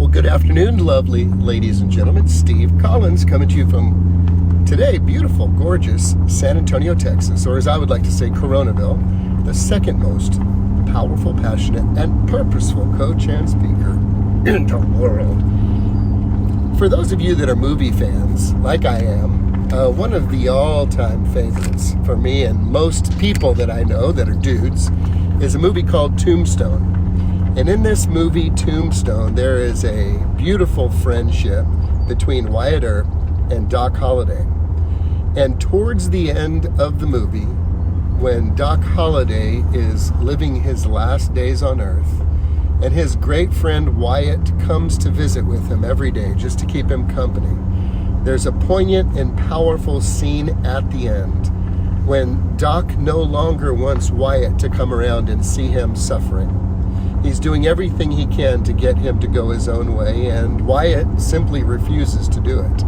Well, good afternoon, lovely ladies and gentlemen. Steve Collins coming to you from today, beautiful, gorgeous San Antonio, Texas, or as I would like to say, Coronaville, the second most powerful, passionate, and purposeful coach and speaker in the world. For those of you that are movie fans, like I am, one of the all-time favorites for me and most people that I know that are dudes is a movie called Tombstone. And in this movie, Tombstone, there is a beautiful friendship between Wyatt and Doc Holliday. And towards the end of the movie, when Doc Holliday is living his last days on Earth, and his great friend Wyatt comes to visit with him every day just to keep him company, there's a poignant and powerful scene at the end when Doc no longer wants Wyatt to come around and see him suffering. He's doing everything he can to get him to go his own way, and Wyatt simply refuses to do it.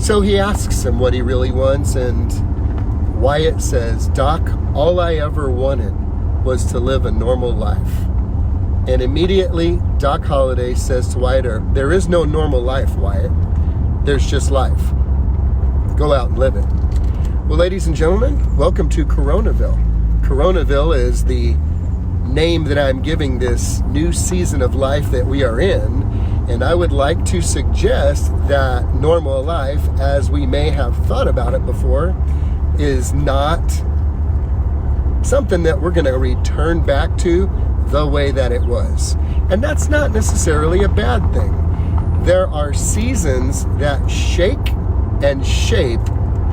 So he asks him what he really wants, and Wyatt says, "Doc, all I ever wanted was to live a normal life." And immediately, Doc Holliday says to Wyatt, "There is no normal life, Wyatt. There's just life. Go out and live it." Well, ladies and gentlemen, welcome to Coronaville. Coronaville is the name that I'm giving this new season of life that we are in, and I would like to suggest that normal life, as we may have thought about it before, is not something that we're going to return back to the way that it was. And that's not necessarily a bad thing. There are seasons that shake and shape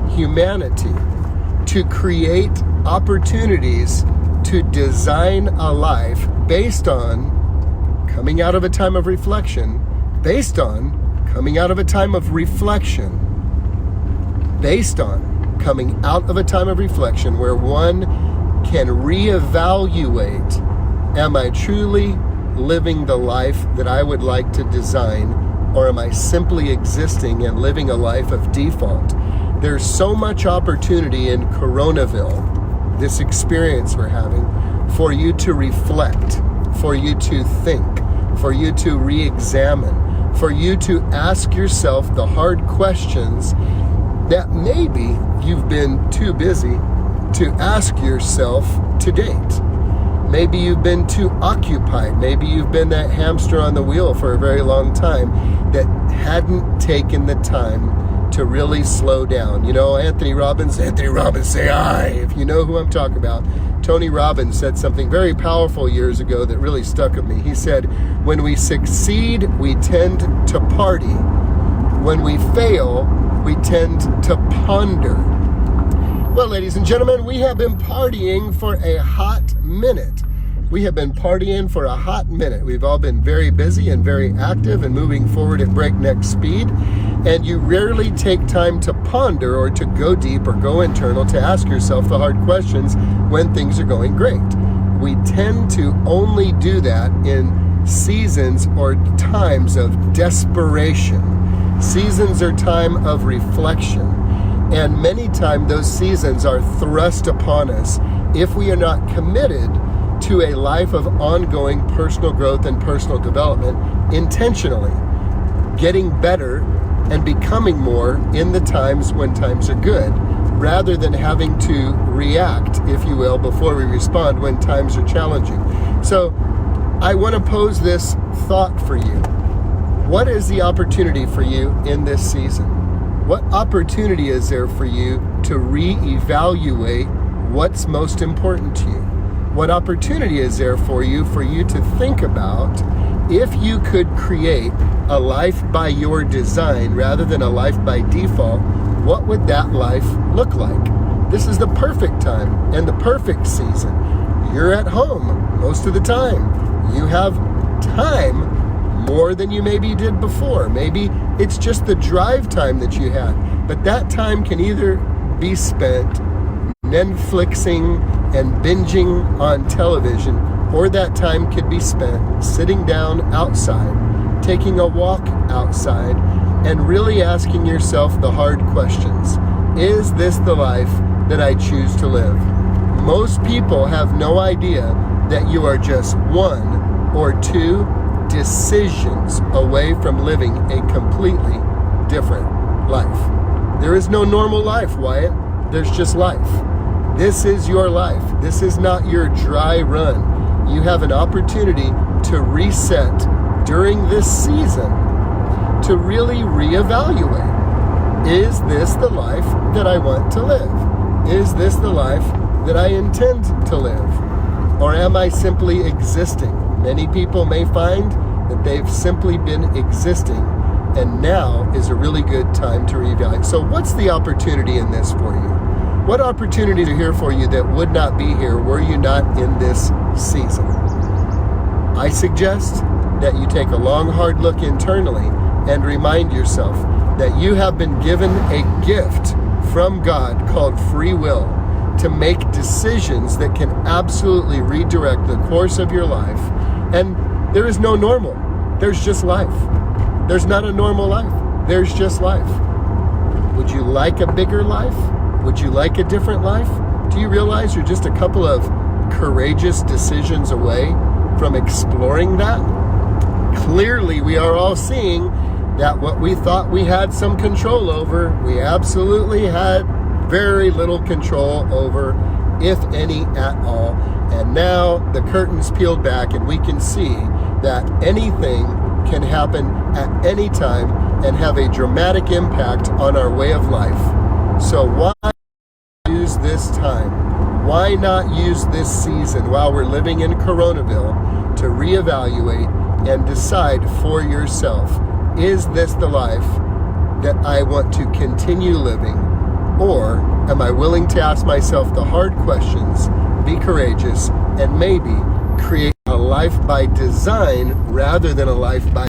humanity to create opportunities to design a life based on coming out of a time of reflection, based on coming out of a time of reflection, based on coming out of a time of reflection where one can reevaluate, am I truly living the life that I would like to design, or am I simply existing and living a life of default? There's so much opportunity in Coronaville, this experience we're having, for you to reflect, for you to think, for you to re-examine, for you to ask yourself the hard questions that maybe you've been too busy to ask yourself to date. Maybe you've been too occupied. Maybe you've been that hamster on the wheel for a very long time that hadn't taken the time to really slow down. You know, Anthony Robbins, say I. If you know who I'm talking about, Tony Robbins said something very powerful years ago that really stuck with me. He said, when we succeed, we tend to party. When we fail, we tend to ponder. Well, ladies and gentlemen, we have been partying for a hot minute. We've all been very busy and very active and moving forward at breakneck speed. And you rarely take time to ponder or to go deep or go internal to ask yourself the hard questions when things are going great. We tend to only do that in seasons or times of desperation. Seasons are time of reflection. And many times those seasons are thrust upon us if we are not committed to a life of ongoing personal growth and personal development intentionally, getting better and becoming more in the times when times are good, rather than having to react, if you will, before we respond when times are challenging. So I want to pose this thought for you. What is the opportunity for you in this season? What opportunity is there for you to reevaluate what's most important to you? What opportunity is there for you to think about if you could create a life by your design rather than a life by default? What would that life look like? This is the perfect time and the perfect season. You're at home most of the time. You have time more than you maybe did before. Maybe it's just the drive time that you had, but that time can either be spent Netflixing and binging on television, or that time could be spent sitting down outside, taking a walk outside, and really asking yourself the hard questions. Is this the life that I choose to live? Most people have no idea that you are just one or two decisions away from living a completely different life. There is no normal life, Wyatt. There's just life. This is your life. This is not your dry run. You have an opportunity to reset during this season, to really reevaluate. Is this the life that I want to live? Is this the life that I intend to live? Or am I simply existing? Many people may find that they've simply been existing, and now is a really good time to reevaluate. So what's the opportunity in this for you? What opportunities are here for you that would not be here were you not in this season? I suggest that you take a long, hard look internally and remind yourself that you have been given a gift from God called free will to make decisions that can absolutely redirect the course of your life. And there is no normal. There's just life. There's not a normal life. There's just life. Would you like a bigger life? Would you like a different life? Do you realize you're just a couple of courageous decisions away from exploring that? Clearly, we are all seeing that what we thought we had some control over, we absolutely had very little control over, if any at all. And now the curtain's peeled back and we can see that anything can happen at any time and have a dramatic impact on our way of life. So why use this time? Why not use this season while we're living in Coronaville to reevaluate and decide for yourself, is this the life that I want to continue living? Or am I willing to ask myself the hard questions, be courageous, and maybe create a life by design rather than a life by